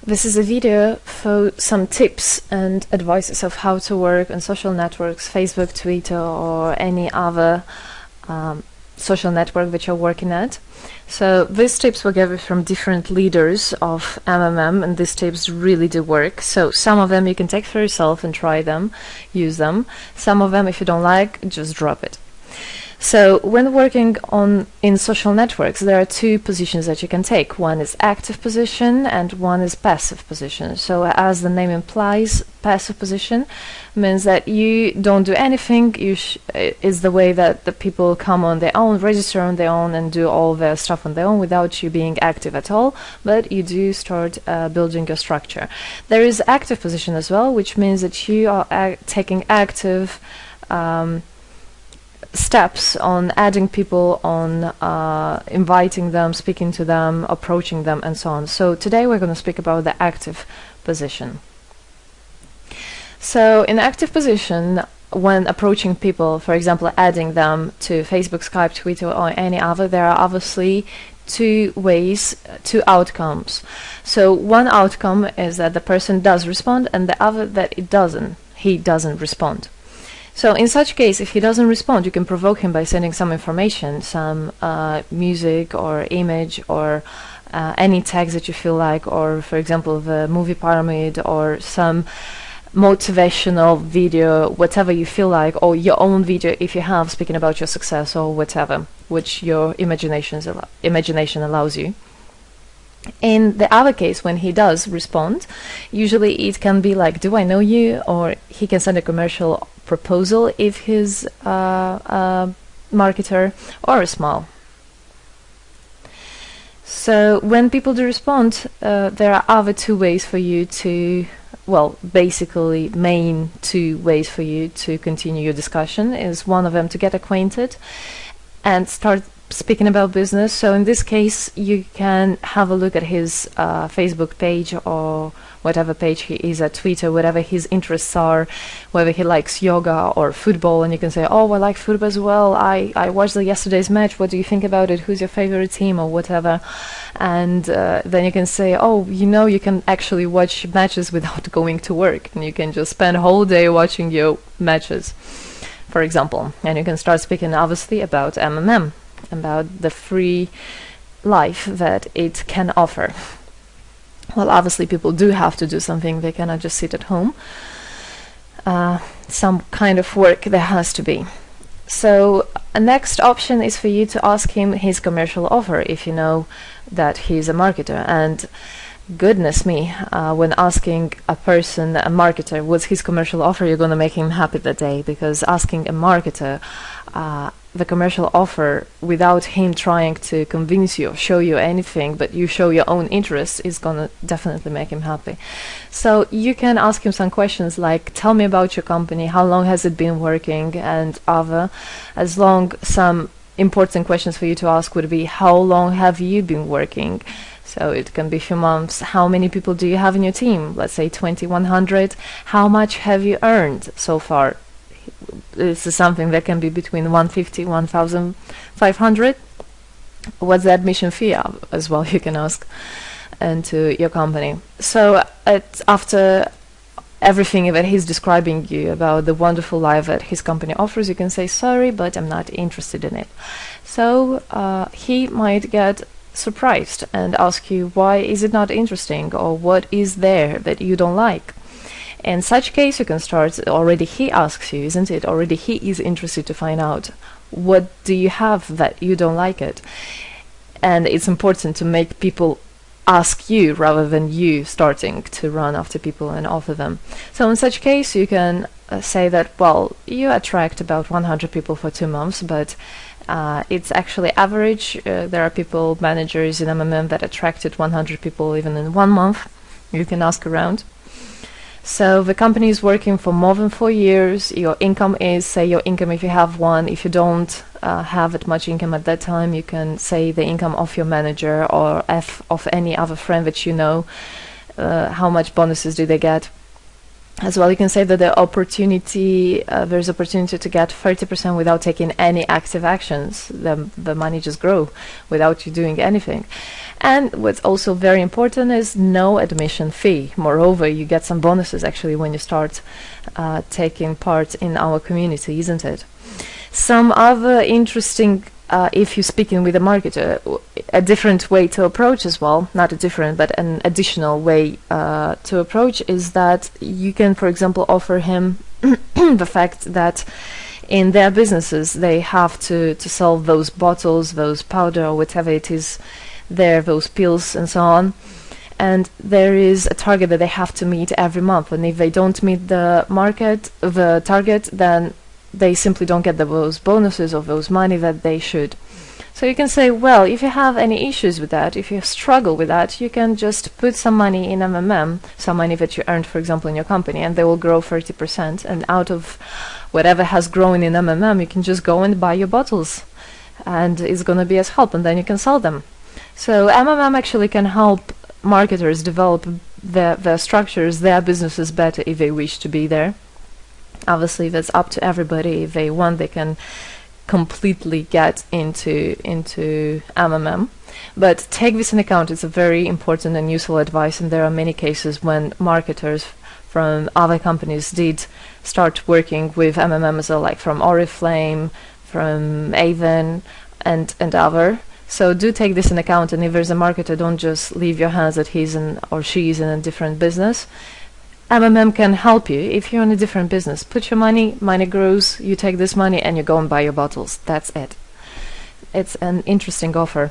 This is a video for some tips and advices of how to work on social networks, Facebook, Twitter, or any other social network that you're working at. So these tips were gathered from different leaders of MMM, and these tips really do work. So some of them you can take for yourself and try them, use them. Some of them, if you don't like, just drop it. So when working in social networks, there are two positions that you can take. One is active position and one is passive position. So as the name implies, passive position means that you don't do anything. Is the way that the people come on their own, register on their own, and do all their stuff on their own without you being active at all, but you do start building your structure. There is active position as well, which means that you are taking active steps on adding people, on inviting them, speaking to them, approaching them, and so on. So today we're going to speak about the active position. So in active position, when approaching people, for example, adding them to Facebook, Skype, Twitter, or any other, there are obviously two ways, two outcomes. So one outcome is that the person does respond, and the other that he doesn't respond. So in such case, if he doesn't respond, you can provoke him by sending some information, some music or image or any text that you feel like, or for example, the movie pyramid or some motivational video, whatever you feel like, or your own video if you have, speaking about your success or whatever, which your imagination allows you. In the other case, when he does respond, usually it can be like, do I know you? Or he can send a commercial proposal if he's a marketer, or a smile. So when people do respond, there are other two ways for you to, well, basically main two ways for you to continue your discussion. Is one of them to get acquainted and start speaking about business. So in this case, you can have a look at his Facebook page or whatever page he is at, Twitter, whatever his interests are, whether he likes yoga or football, and you can say, oh, I like football as well, I watched yesterday's match, what do you think about it, who's your favorite team, or whatever. And then you can say, oh, you can actually watch matches without going to work, and you can just spend a whole day watching your matches, for example. And you can start speaking obviously about MMM, about the free life that it can offer. Well, obviously people do have to do something, they cannot just sit at home. Some kind of work there has to be. So a next option is for you to ask him his commercial offer if you know that he's a marketer. And goodness me, when asking a person, a marketer, what's his commercial offer, you're going to make him happy that day, because asking a marketer the commercial offer without him trying to convince you or show you anything, but you show your own interest, is going to definitely make him happy. So you can ask him some questions like, tell me about your company, how long has it been working, and other. Some important questions for you to ask would be, how long have you been working? So it can be a few months. How many people do you have in your team? Let's say 20, 100. How much have you earned so far? This is something that can be between 150, 1,500. What's the admission fee as well, you can ask, into your company. So after everything that he's describing you about the wonderful life that his company offers, you can say, sorry, but I'm not interested in it. So he might get surprised and ask you, why is it not interesting, or what is there that you don't like? In such case, you can start, already he asks you, isn't it? Already he is interested to find out, what do you have that you don't like it? And it's important to make people ask you rather than you starting to run after people and offer them. So in such case, you can say that, well, you attract about 100 people for 2 months, but it's actually average. There are people, managers in MMM, that attracted 100 people even in 1 month. You can ask around. So the company is working for more than 4 years. Your income is, say your income if you have one. If you don't have that much income at that time, you can say the income of your manager or of any other friend that you know. How much bonuses do they get? As well, you can say that there's opportunity to get 30% without taking any active actions. The money just grow without you doing anything. And what's also very important is no admission fee. Moreover, you get some bonuses actually when you start taking part in our community, isn't it? Some other interesting, if you're speaking with a marketer, a different way to approach as well, not a different, but an additional way to approach is that you can, for example, offer him the fact that in their businesses they have to sell those bottles, those powder, or whatever it is there, those pills and so on. And there is a target that they have to meet every month. And if they don't meet the target, then they simply don't get those bonuses or those money that they should. So you can say, well, if you have any issues with that, if you struggle with that, you can just put some money in MMM, some money that you earned, for example, in your company, and they will grow 30%. And out of whatever has grown in MMM, you can just go and buy your bottles, and it's going to be as help, and then you can sell them. So MMM actually can help marketers develop their structures, their businesses better if they wish to be there. Obviously, that's up to everybody. If they want, they can completely get into MMM. But take this in account. It's a very important and useful advice, and there are many cases when marketers from other companies did start working with MMM as well, like from Oriflame, from Avon, and other. So do take this in account, and if there's a marketer, don't just leave your hands that he's or she's in a different business. MMM can help you if you're in a different business. Put your money grows, you take this money and you go and buy your bottles. That's it. It's an interesting offer.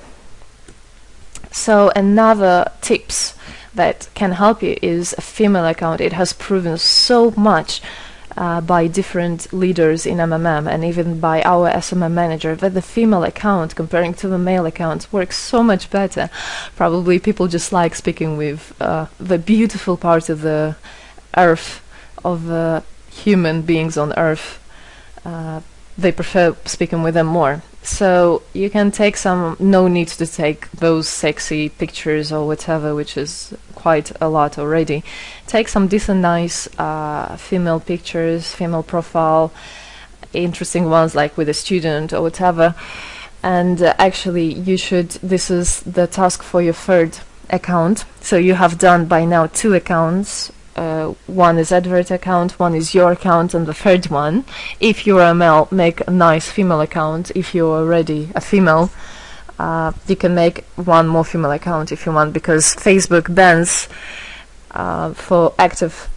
So another tips that can help you is a female account. It has proven so much by different leaders in MMM and even by our SMM manager that the female account comparing to the male account works so much better. Probably people just like speaking with the beautiful part of the earth, of human beings on earth. They prefer speaking with them more. So you can take no need to take those sexy pictures or whatever, which is quite a lot already. Take some decent, nice female pictures, female profile, interesting ones like with a student or whatever. And actually this is the task for your third account. So you have done by now 2 accounts. One is advert account, one is your account, and the third one, if you're a male, make a nice female account. If you're already a female, you can make one more female account if you want, because Facebook bans for active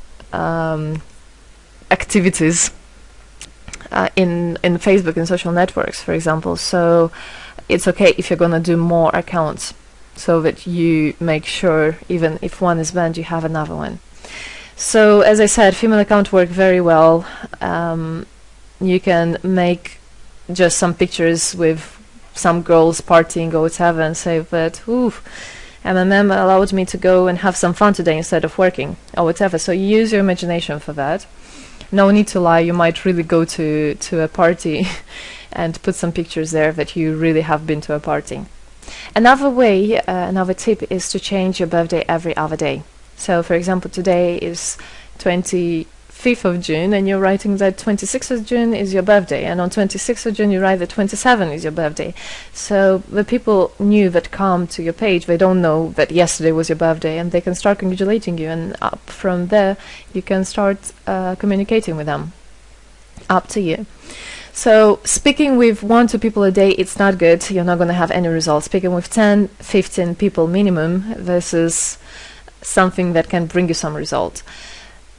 activities in Facebook and social networks, for example. So it's okay if you're gonna do more accounts, so that you make sure even if one is banned, you have another one. So as I said, female account work very well. You can make just some pictures with some girls partying or whatever and say that, ooh, MMM allowed me to go and have some fun today instead of working or whatever. So you use your imagination for that. No need to lie. You might really go to a party and put some pictures there that you really have been to a party. Another way, another tip is to change your birthday every other day. So, for example, today is 25th of June, and you're writing that 26th of June is your birthday, and on 26th of June you write that 27th is your birthday. So the people new that come to your page, they don't know that yesterday was your birthday, and they can start congratulating you, and up from there you can start communicating with them. Up to you. So speaking with 1-2 people a day, it's not good. You're not going to have any results. Speaking with 10-15 people minimum, this is something that can bring you some result.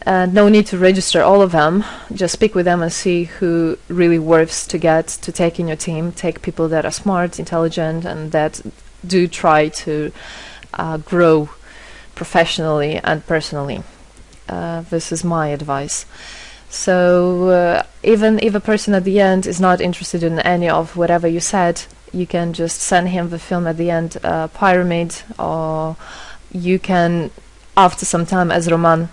No need to register all of them. Just speak with them and see who really worths to get to take in your team. Take people that are smart, intelligent, and that do try to grow professionally and personally. This is my advice. So even if a person at the end is not interested in any of whatever you said, you can just send him the film at the end, pyramid, or you can, after some time, as Roman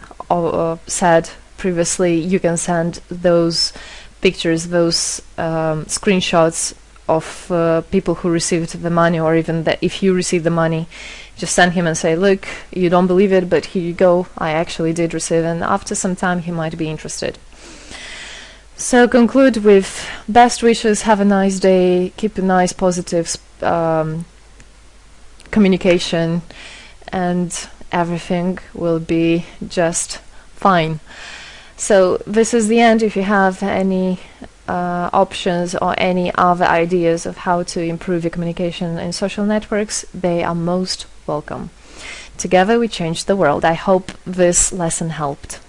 said previously, you can send those pictures, those screenshots of people who received the money, or even that if you receive the money, just send him and say, look, you don't believe it, but here you go, I actually did receive, and after some time he might be interested. So conclude with best wishes, have a nice day, keep a nice positive communication, and everything will be just fine. So this is the end. If you have any options or any other ideas of how to improve your communication in social networks, they are most welcome. Together we change the world. I hope this lesson helped.